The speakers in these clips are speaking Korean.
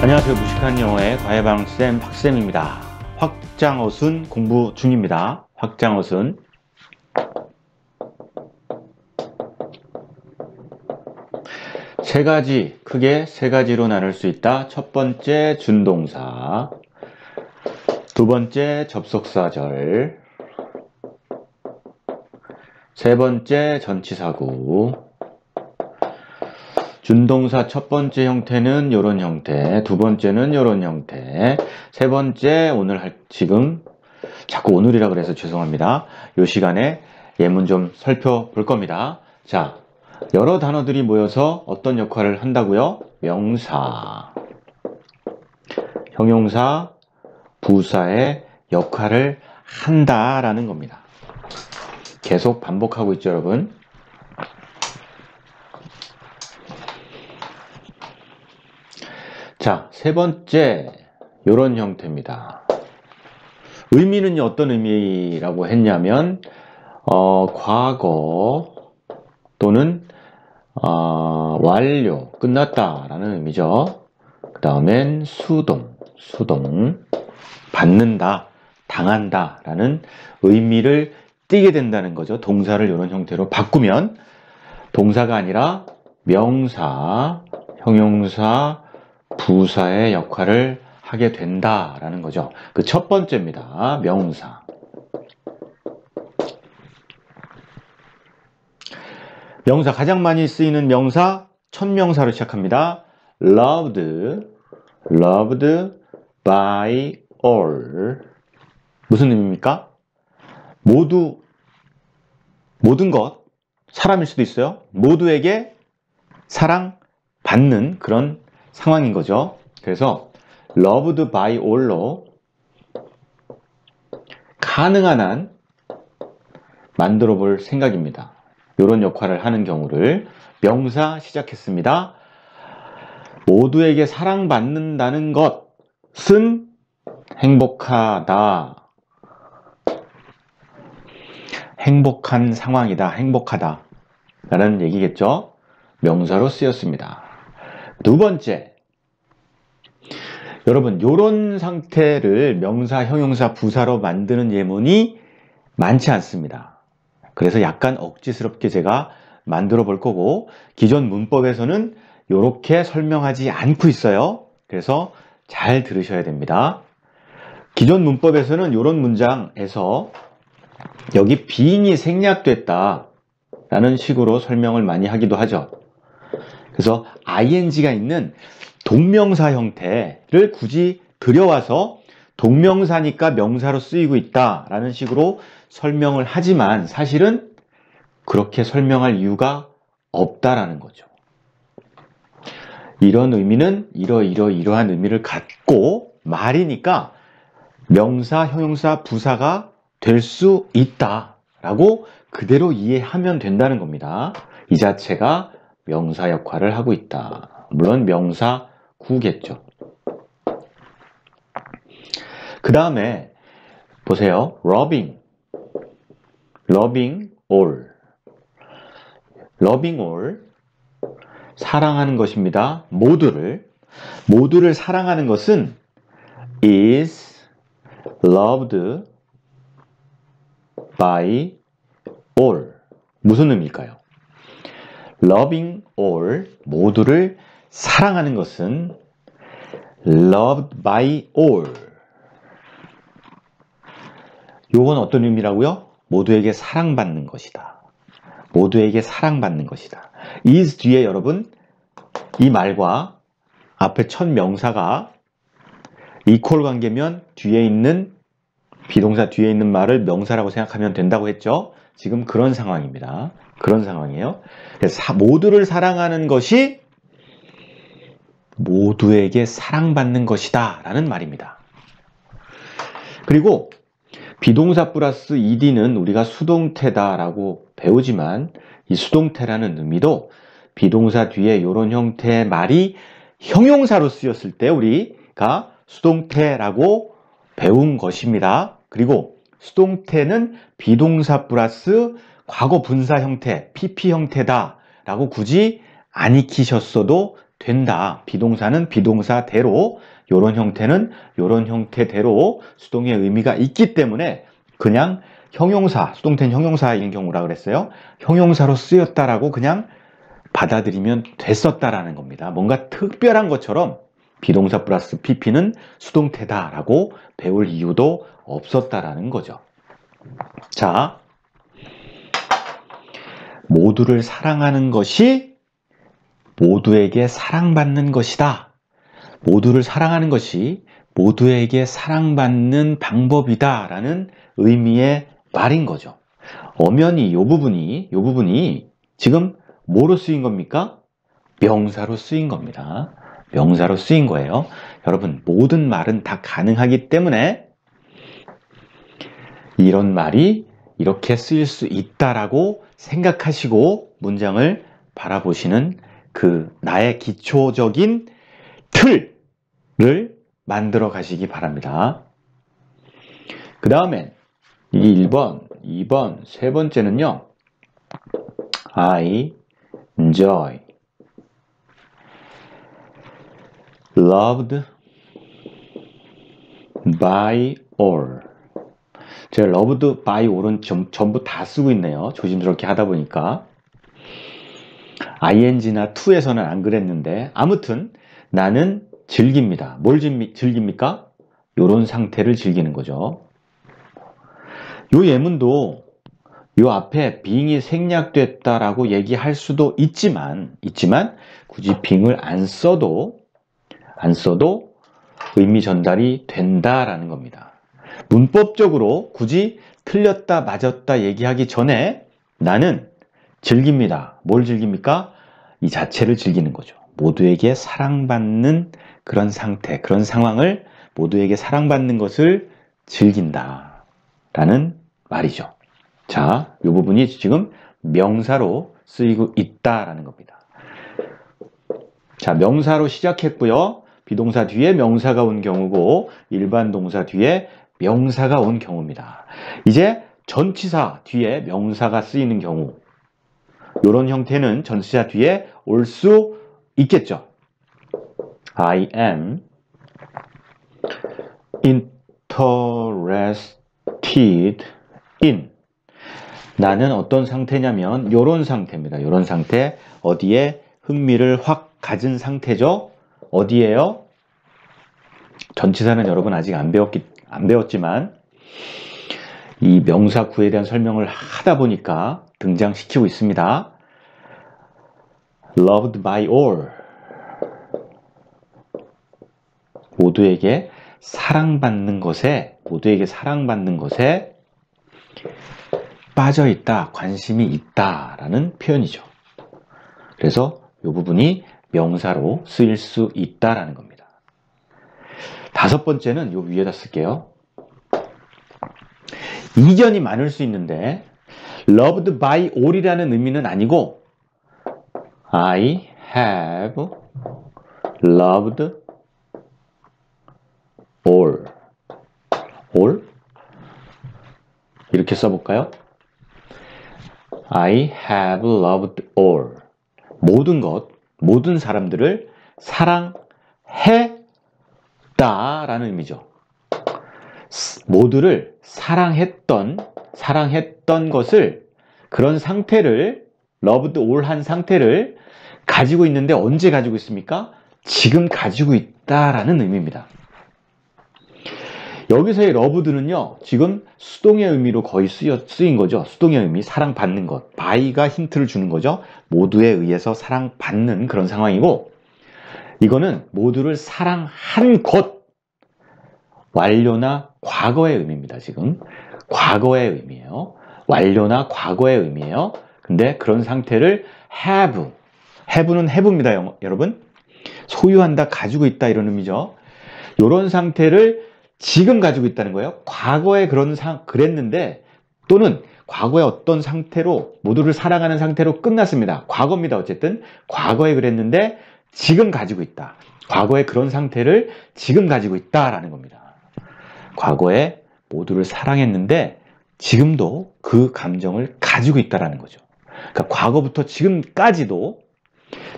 안녕하세요. 무식한 영어의 과외방쌤 박쌤입니다. 확장어순 공부 중입니다. 확장어순. 세 가지, 크게 세 가지로 나눌 수 있다. 첫 번째 준동사, 두 번째 접속사절, 세 번째 전치사구. 준동사 첫 번째 형태는 이런 형태, 두 번째는 이런 형태, 세 번째 지금 자꾸 오늘이라 그래서 죄송합니다. 이 시간에 예문 좀 살펴볼 겁니다. 자, 여러 단어들이 모여서 어떤 역할을 한다고요? 명사, 형용사, 부사의 역할을 한다라는 겁니다. 계속 반복하고 있죠, 여러분. 자, 세 번째 이런 형태입니다. 의미는 어떤 의미라고 했냐면 과거 또는 완료, 끝났다라는 의미죠. 그 다음엔 수동, 받는다, 당한다라는 의미를 띠게 된다는 거죠. 동사를 이런 형태로 바꾸면 동사가 아니라 명사, 형용사, 부사의 역할을 하게 된다라는 거죠. 그 첫 번째입니다. 명사. 명사 가장 많이 쓰이는 명사 첫 명사로 시작합니다. loved by all. 무슨 의미입니까? 모든 것, 사람일 수도 있어요. 모두에게 사랑받는 그런 상황인 거죠. 그래서 loved by all로 가능한 한 만들어 볼 생각입니다. 이런 역할을 하는 경우를 명사 시작했습니다. 모두에게 사랑받는다는 것은 행복하다. 행복한 상황이다. 행복하다. 라는 얘기겠죠. 명사로 쓰였습니다. 두 번째, 여러분 이런 상태를 명사, 형용사, 부사로 만드는 예문이 많지 않습니다. 그래서 약간 억지스럽게 제가 만들어 볼 거고 기존 문법에서는 이렇게 설명하지 않고 있어요. 그래서 잘 들으셔야 됩니다. 기존 문법에서는 이런 문장에서 여기 being이 생략됐다 라는 식으로 설명을 많이 하기도 하죠. 그래서 ing가 있는 동명사 형태를 굳이 들여와서 동명사니까 명사로 쓰이고 있다라는 식으로 설명을 하지만 사실은 그렇게 설명할 이유가 없다라는 거죠. 이런 의미는 이러한 의미를 갖고 말이니까 명사, 형용사, 부사가 될 수 있다라고 그대로 이해하면 된다는 겁니다. 이 자체가 명사 역할을 하고 있다. 물론 명사구겠죠. 그 다음에 보세요. loving all. 사랑하는 것입니다. 모두를 사랑하는 것은 is loved by all. 무슨 의미일까요? loving all, 모두를 사랑하는 것은 loved by all. 요건 어떤 의미라고요? 모두에게 사랑받는 것이다. 모두에게 사랑받는 것이다. is 뒤에 여러분 이 말과 앞에 첫 명사가 equal 관계면 뒤에 있는 비동사 뒤에 있는 말을 명사라고 생각하면 된다고 했죠. 지금 그런 상황입니다. 그런 상황이에요. 그래서 모두를 사랑하는 것이 모두에게 사랑받는 것이다 라는 말입니다. 그리고 비동사 플러스 ed는 우리가 수동태다 라고 배우지만 이 수동태라는 의미도 비동사 뒤에 이런 형태의 말이 형용사로 쓰였을 때 우리가 수동태라고 배운 것입니다. 그리고 수동태는 비동사 플러스 과거 분사 형태, PP 형태다 라고 굳이 안 익히셨어도 된다. 비동사는 비동사대로, 요런 형태는 요런 형태대로 수동의 의미가 있기 때문에 그냥 형용사, 수동태는 형용사인 경우라 그랬어요. 형용사로 쓰였다라고 그냥 받아들이면 됐었다라는 겁니다. 뭔가 특별한 것처럼 비동사 플러스 pp는 수동태다라고 배울 이유도 없었다라는 거죠. 자, 모두를 사랑하는 것이 모두에게 사랑받는 것이다. 모두를 사랑하는 것이 모두에게 사랑받는 방법이다 라는 의미의 말인 거죠. 엄연히 이 부분이 지금 뭐로 쓰인 겁니까? 명사로 쓰인 겁니다. 명사로 쓰인 거예요. 여러분, 모든 말은 다 가능하기 때문에 이런 말이 이렇게 쓰일 수 있다라고 생각하시고 문장을 바라보시는 그 나의 기초적인 틀을 만들어 가시기 바랍니다. 그 다음엔 이 1번, 2번, 세 번째는요. I enjoy, loved by all. 제가 loved by all은 전부 다 쓰고 있네요. 조심스럽게 하다 보니까. ing나 to에서는 안 그랬는데 아무튼 나는 즐깁니다. 뭘 즐깁니까? 요런 상태를 즐기는 거죠. 요 예문도 요 앞에 being이 생략됐다라고 얘기할 수도 있지만 굳이 being을 안 써도 의미 전달이 된다라는 겁니다. 문법적으로 굳이 틀렸다 맞았다 얘기하기 전에 나는 즐깁니다. 뭘 즐깁니까? 이 자체를 즐기는 거죠. 모두에게 사랑받는 그런 상태, 그런 상황을 모두에게 사랑받는 것을 즐긴다 라는 말이죠. 자, 이 부분이 지금 명사로 쓰이고 있다라는 겁니다. 자, 명사로 시작했고요. 비동사 뒤에 명사가 온 경우고 일반 동사 뒤에 명사가 온 경우입니다. 이제 전치사 뒤에 명사가 쓰이는 경우, 이런 형태는 전치사 뒤에 올 수 있겠죠. I am interested in. 나는 어떤 상태냐면 이런 상태입니다. 이런 상태. 어디에 흥미를 확 가진 상태죠. 어디에요? 전치사는 여러분 아직 안 배웠지만 이 명사 구에 대한 설명을 하다 보니까 등장시키고 있습니다. Loved by all. 모두에게 사랑받는 것에 빠져있다, 관심이 있다라는 표현이죠. 그래서 이 부분이 명사로 쓰일 수 있다라는 겁니다. 다섯 번째는 요 위에다 쓸게요. 이견이 많을 수 있는데 loved by all이라는 의미는 아니고 I have loved all. all? 이렇게 써볼까요? I have loved all. 모든 것, 모든 사람들을 사랑했다라는 의미죠. 모두를 사랑했던 것을, 그런 상태를, loved all 한 상태를 가지고 있는데 언제 가지고 있습니까? 지금 가지고 있다라는 의미입니다. 여기서의 loved는요, 지금 수동의 의미로 거의 쓰인 거죠. 수동의 의미, 사랑받는 것. by가 힌트를 주는 거죠. 모두에 의해서 사랑받는 그런 상황이고, 이거는 모두를 사랑한 것. 완료나 과거의 의미입니다. 지금 과거의 의미예요. 완료나 과거의 의미예요. 근데 그런 상태를 have는 have입니다. 여러분, 소유한다, 가지고 있다 이런 의미죠. 이런 상태를 지금 가지고 있다는 거예요. 과거에 그랬는데, 또는 과거에 어떤 상태로, 모두를 사랑하는 상태로 끝났습니다. 과거입니다. 어쨌든 과거에 그랬는데 지금 가지고 있다. 과거에 그런 상태를 지금 가지고 있다라는 겁니다. 과거에 모두를 사랑했는데 지금도 그 감정을 가지고 있다라는 거죠. 그러니까 과거부터 지금까지도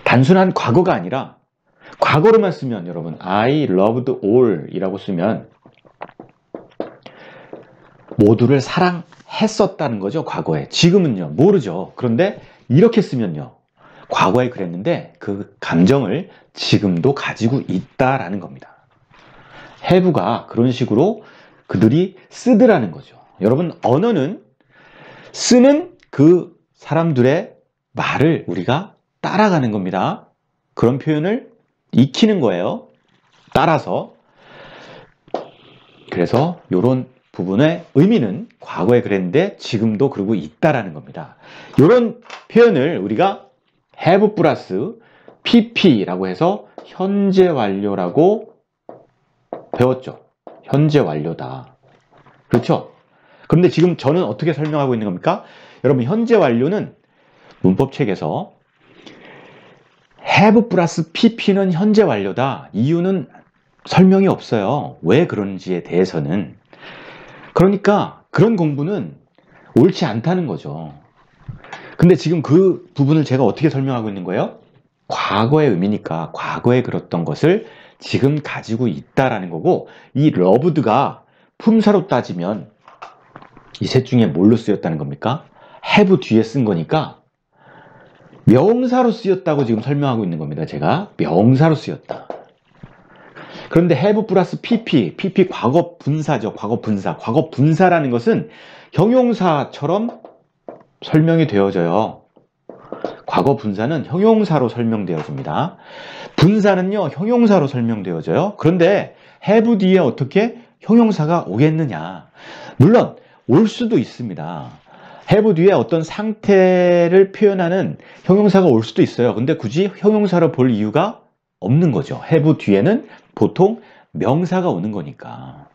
단순한 과거가 아니라 과거로만 쓰면 여러분 I loved all 이라고 쓰면 모두를 사랑했었다는 거죠. 과거에. 지금은요. 모르죠. 그런데 이렇게 쓰면요. 과거에 그랬는데 그 감정을 지금도 가지고 있다라는 겁니다. have가 그런 식으로 그들이 쓰더라는 거죠. 여러분 언어는 쓰는 그 사람들의 말을 우리가 따라가는 겁니다. 그런 표현을 익히는 거예요. 따라서. 그래서 이런 부분의 의미는 과거에 그랬는데 지금도 그러고 있다라는 겁니다. 이런 표현을 우리가 have 플러스 pp라고 해서 현재 완료라고 배웠죠. 현재 완료다. 그렇죠? 그런데 지금 저는 어떻게 설명하고 있는 겁니까? 여러분 현재 완료는 문법책에서 have 플러스 pp는 현재 완료다. 이유는 설명이 없어요. 왜 그런지에 대해서는. 그러니까 그런 공부는 옳지 않다는 거죠. 근데 지금 그 부분을 제가 어떻게 설명하고 있는 거예요? 과거의 의미니까 과거에 그랬던 것을 지금 가지고 있다라는 거고, 이 loved가 품사로 따지면 이 셋 중에 뭘로 쓰였다는 겁니까? have 뒤에 쓴 거니까 명사로 쓰였다고 지금 설명하고 있는 겁니다. 제가 명사로 쓰였다. 그런데 have 플러스 pp, pp 과거 분사죠. 과거 분사. 과거 분사라는 것은 형용사처럼 설명이 되어져요. 과거 분사는 형용사로 설명되어집니다. 분사는요, 형용사로 설명되어져요. 그런데 have 뒤에 어떻게 형용사가 오겠느냐? 물론 올 수도 있습니다. have 뒤에 어떤 상태를 표현하는 형용사가 올 수도 있어요. 근데 굳이 형용사로 볼 이유가 없는 거죠. have 뒤에는 보통 명사가 오는 거니까.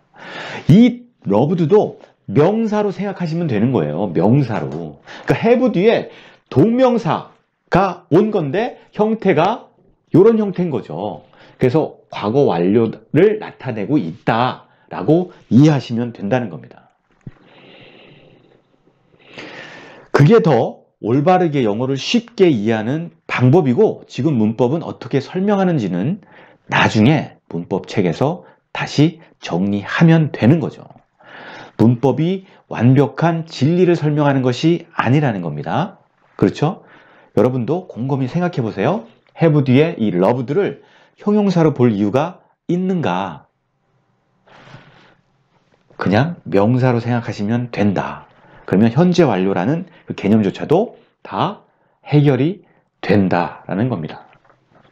이 loved도 명사로 생각하시면 되는 거예요. 명사로. 그러니까 have 뒤에 동명사가 온 건데 형태가 이런 형태인 거죠. 그래서 과거 완료를 나타내고 있다라고 이해하시면 된다는 겁니다. 그게 더 올바르게 영어를 쉽게 이해하는 방법이고, 지금 문법은 어떻게 설명하는지는 나중에 문법책에서 다시 정리하면 되는 거죠. 문법이 완벽한 진리를 설명하는 것이 아니라는 겁니다. 그렇죠? 여러분도 곰곰이 생각해 보세요. have 뒤에 이 loved를 형용사로 볼 이유가 있는가? 그냥 명사로 생각하시면 된다. 그러면 현재 완료라는 그 개념조차도 다 해결이 된다라는 겁니다.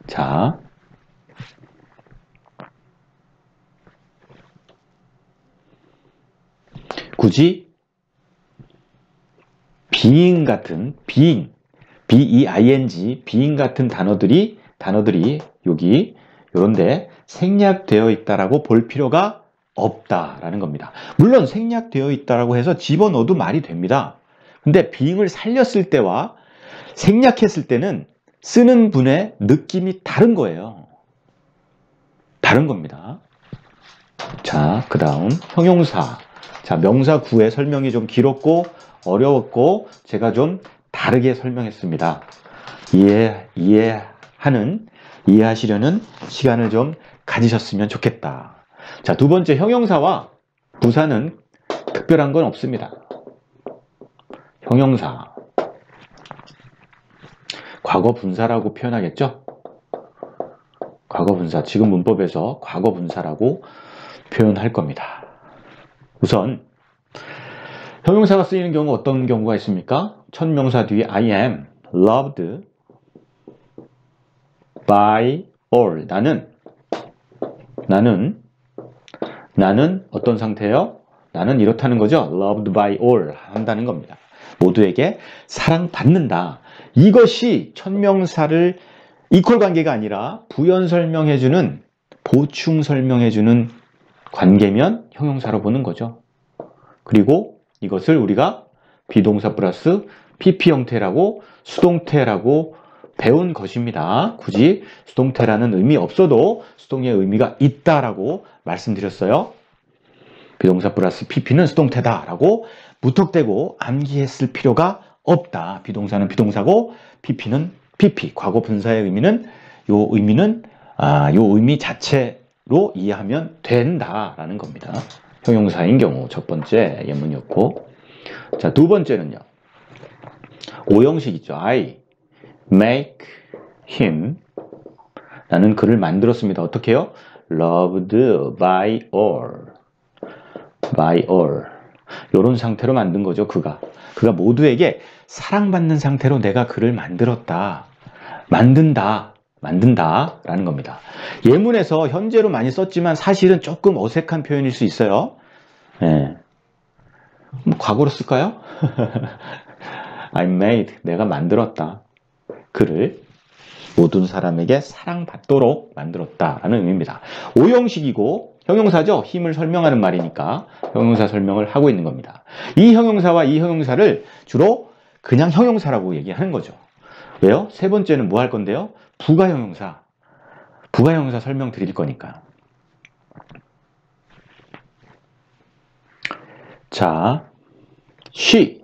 자, 굳이 being 같은 being, B-E-I-N-G, being 같은 단어들이 여기 요런데 생략되어 있다라고 볼 필요가 없다라는 겁니다. 물론 생략되어 있다라고 해서 집어넣어도 말이 됩니다. 근데 being을 살렸을 때와 생략했을 때는 쓰는 분의 느낌이 다른 거예요. 다른 겁니다. 자, 그 다음 형용사. 자, 명사 구의 설명이 좀 길었고 어려웠고 제가 좀 다르게 설명했습니다. 이해하시려는 시간을 좀 가지셨으면 좋겠다. 자, 두 번째 형용사와 부사는 특별한 건 없습니다. 형용사. 과거 분사라고 표현하겠죠? 과거 분사. 지금 문법에서 과거 분사라고 표현할 겁니다. 우선 형용사가 쓰이는 경우 어떤 경우가 있습니까? 첫 명사 뒤에 I am loved by all. 나는 어떤 상태예요? 나는 이렇다는 거죠. loved by all 한다는 겁니다. 모두에게 사랑받는다. 이것이 첫 명사를 이퀄 관계가 아니라 부연 설명해주는, 보충 설명해주는 관계면 형용사로 보는 거죠. 그리고 이것을 우리가 비동사 플러스 PP 형태라고, 수동태라고 배운 것입니다. 굳이 수동태라는 의미 없어도 수동의 의미가 있다라고 말씀드렸어요. 비동사 플러스 PP는 수동태다라고 무턱대고 암기했을 필요가 없다. 비동사는 비동사고 PP는 PP. 과거 분사의 의미는, 요 의미는 요 의미 자체로 이해하면 된다라는 겁니다. 형용사인 경우 첫 번째 예문이었고, 자, 두 번째는요. 오형식이죠. I make him. 나는 그를 만들었습니다. 어떻게 해요? Loved by all. by all. 이런 상태로 만든 거죠. 그가 모두에게 사랑받는 상태로 내가 그를 만들었다. 만든다 라는 겁니다. 예문에서 현재로 많이 썼지만 사실은 조금 어색한 표현일 수 있어요. 네. 과거로 쓸까요? I made, 내가 만들었다. 그를 모든 사람에게 사랑받도록 만들었다라는 의미입니다. 오형식이고 형용사죠. 힘을 설명하는 말이니까 형용사 설명을 하고 있는 겁니다. 이 형용사와 이 형용사를 주로 그냥 형용사라고 얘기하는 거죠. 왜요? 세 번째는 뭐 할 건데요? 부가형용사 설명 드릴 거니까. 자, she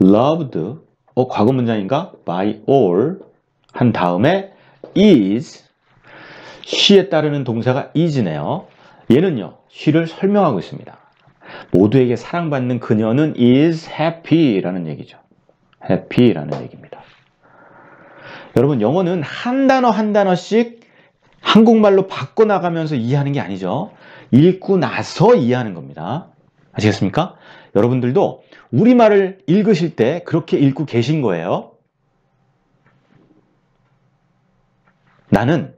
loved, 과거 문장인가? by all 한 다음에 is, she에 따르는 동사가 is네요. 얘는요, she를 설명하고 있습니다. 모두에게 사랑받는 그녀는 is happy라는 얘기죠. happy라는 얘기입니다. 여러분, 영어는 한 단어 한 단어씩 한국말로 바꿔나가면서 이해하는 게 아니죠. 읽고 나서 이해하는 겁니다. 아시겠습니까? 여러분들도 우리말을 읽으실 때 그렇게 읽고 계신 거예요. 나는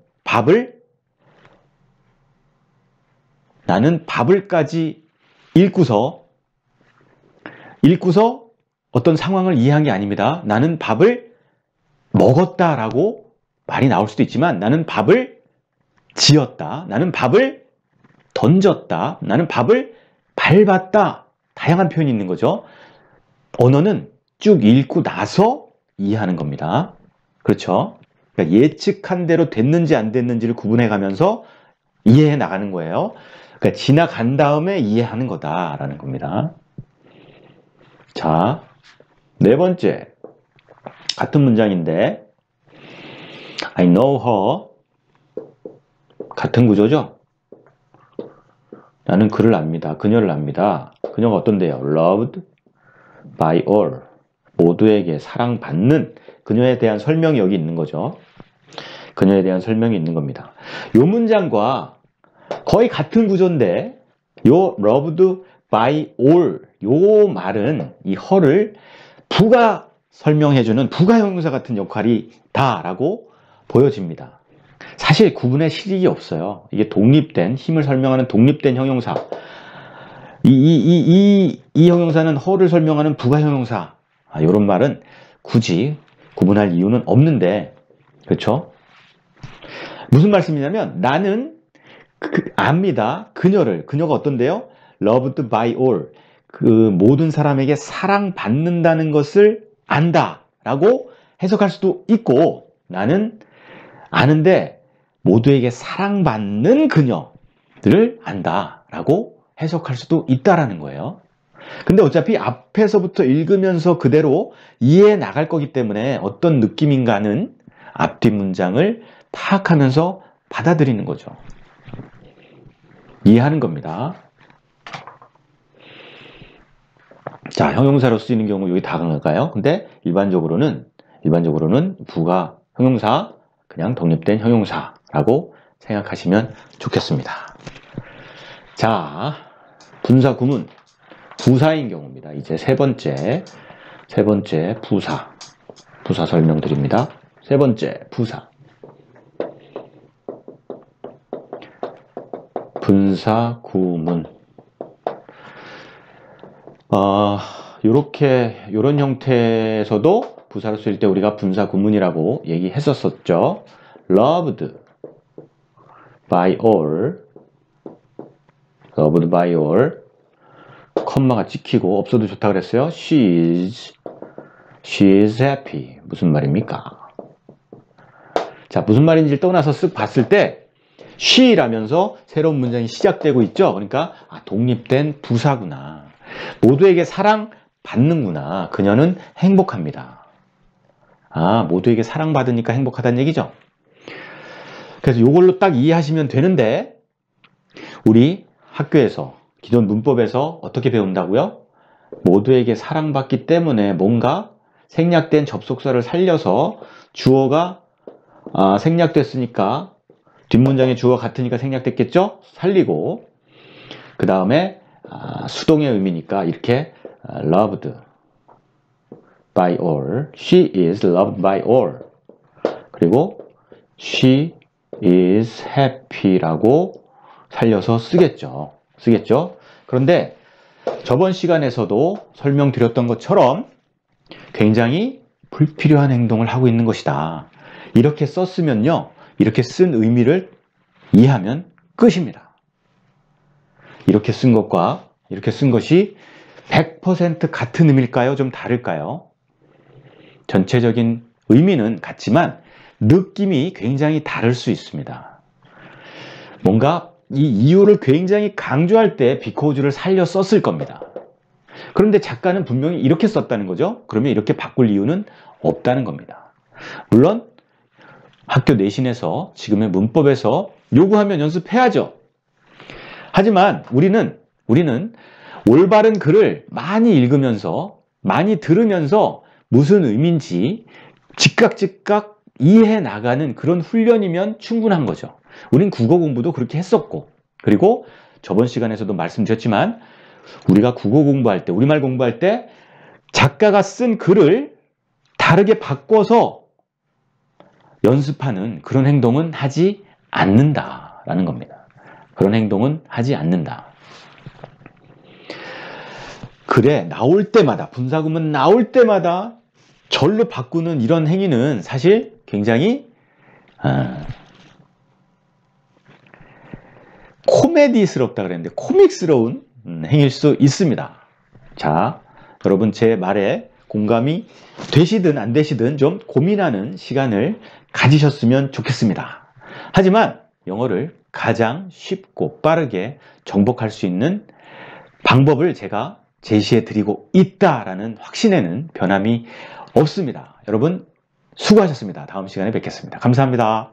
밥을까지 읽고서 어떤 상황을 이해한 게 아닙니다. 나는 밥을 먹었다라고 말이 나올 수도 있지만 나는 밥을 지었다. 나는 밥을 던졌다. 나는 밥을 밟았다. 다양한 표현이 있는 거죠. 언어는 쭉 읽고 나서 이해하는 겁니다. 그렇죠? 그러니까 예측한 대로 됐는지 안 됐는지를 구분해 가면서 이해해 나가는 거예요. 그러니까 지나간 다음에 이해하는 거다라는 겁니다. 자, 네 번째. 같은 문장인데 I know her. 같은 구조죠? 나는 그를 압니다. 그녀를 압니다. 그녀가 어떤데요? Loved by all. 모두에게 사랑받는 그녀에 대한 설명이 여기 있는 거죠. 그녀에 대한 설명이 있는 겁니다. 이 문장과 거의 같은 구조인데 요 loved by all 요 말은 이 her를 부가 설명해주는 부가형용사 같은 역할이다 라고 보여집니다. 사실 구분의 실익이 없어요. 이게 독립된, 힘을 설명하는 독립된 형용사. 이 형용사는 her를 설명하는 부가형용사. 이런 말은 굳이 구분할 이유는 없는데, 그렇죠? 무슨 말씀이냐면 나는 압니다. 그녀가 어떤데요? loved by all. 그 모든 사람에게 사랑받는다는 것을 안다 라고 해석할 수도 있고, 나는 아는데 모두에게 사랑받는 그녀들을 안다 라고 해석할 수도 있다라는 거예요. 근데 어차피 앞에서부터 읽으면서 그대로 이해해 나갈 거기 때문에 어떤 느낌인가는 앞뒤 문장을 파악하면서 받아들이는 거죠. 이해하는 겁니다. 자, 형용사로 쓰이는 경우 여기 다 강할까요? 근데 일반적으로는 부가 형용사, 그냥 독립된 형용사라고 생각하시면 좋겠습니다. 자, 분사 구문, 부사인 경우입니다. 이제 세 번째 부사 설명드립니다. 세 번째 부사. 분사 구문. 요런 형태에서도 부사로 쓸 때 우리가 분사 구문이라고 얘기했었죠. loved by all, 컴마가 찍히고 없어도 좋다 그랬어요. she is happy. 무슨 말입니까? 자, 무슨 말인지를 떠나서 쓱 봤을 때 she라면서 새로운 문장이 시작되고 있죠. 그러니까 독립된 부사구나. 모두에게 사랑받는구나. 그녀는 행복합니다. 모두에게 사랑받으니까 행복하다는 얘기죠. 그래서 이걸로 딱 이해하시면 되는데 우리 학교에서 기존 문법에서 어떻게 배운다고요? 모두에게 사랑받기 때문에 뭔가 생략된 접속사를 살려서 주어가 생략됐으니까 뒷문장에 주어 같으니까 생략됐겠죠? 살리고 그 다음에 수동의 의미니까 이렇게 loved by all, she is loved by all, 그리고 she is happy라고 살려서 쓰겠죠. 그런데 저번 시간에서도 설명드렸던 것처럼 굉장히 불필요한 행동을 하고 있는 것이다. 이렇게 썼으면요, 이렇게 쓴 의미를 이해하면 끝입니다. 이렇게 쓴 것과 이렇게 쓴 것이 100% 같은 의미일까요? 좀 다를까요? 전체적인 의미는 같지만 느낌이 굉장히 다를 수 있습니다. 뭔가 이 이유를 굉장히 강조할 때 because를 살려 썼을 겁니다. 그런데 작가는 분명히 이렇게 썼다는 거죠. 그러면 이렇게 바꿀 이유는 없다는 겁니다. 물론 학교 내신에서 지금의 문법에서 요구하면 연습해야죠. 하지만 우리는 올바른 글을 많이 읽으면서 많이 들으면서 무슨 의미인지 즉각 이해해 나가는 그런 훈련이면 충분한 거죠. 우린 국어 공부도 그렇게 했었고, 그리고 저번 시간에서도 말씀드렸지만 우리가 국어 공부할 때, 우리말 공부할 때 작가가 쓴 글을 다르게 바꿔서 연습하는 그런 행동은 하지 않는다라는 겁니다. 그런 행동은 하지 않는다. 글에 나올 때마다, 분사구문 나올 때마다 절로 바꾸는 이런 행위는 사실 굉장히 코미디스럽다 그랬는데 코믹스러운 행위일 수 있습니다. 자, 여러분 제 말에 공감이 되시든 안 되시든 좀 고민하는 시간을 가지셨으면 좋겠습니다. 하지만 영어를 가장 쉽고 빠르게 정복할 수 있는 방법을 제가 제시해 드리고 있다라는 확신에는 변함이 없습니다. 여러분 수고하셨습니다. 다음 시간에 뵙겠습니다. 감사합니다.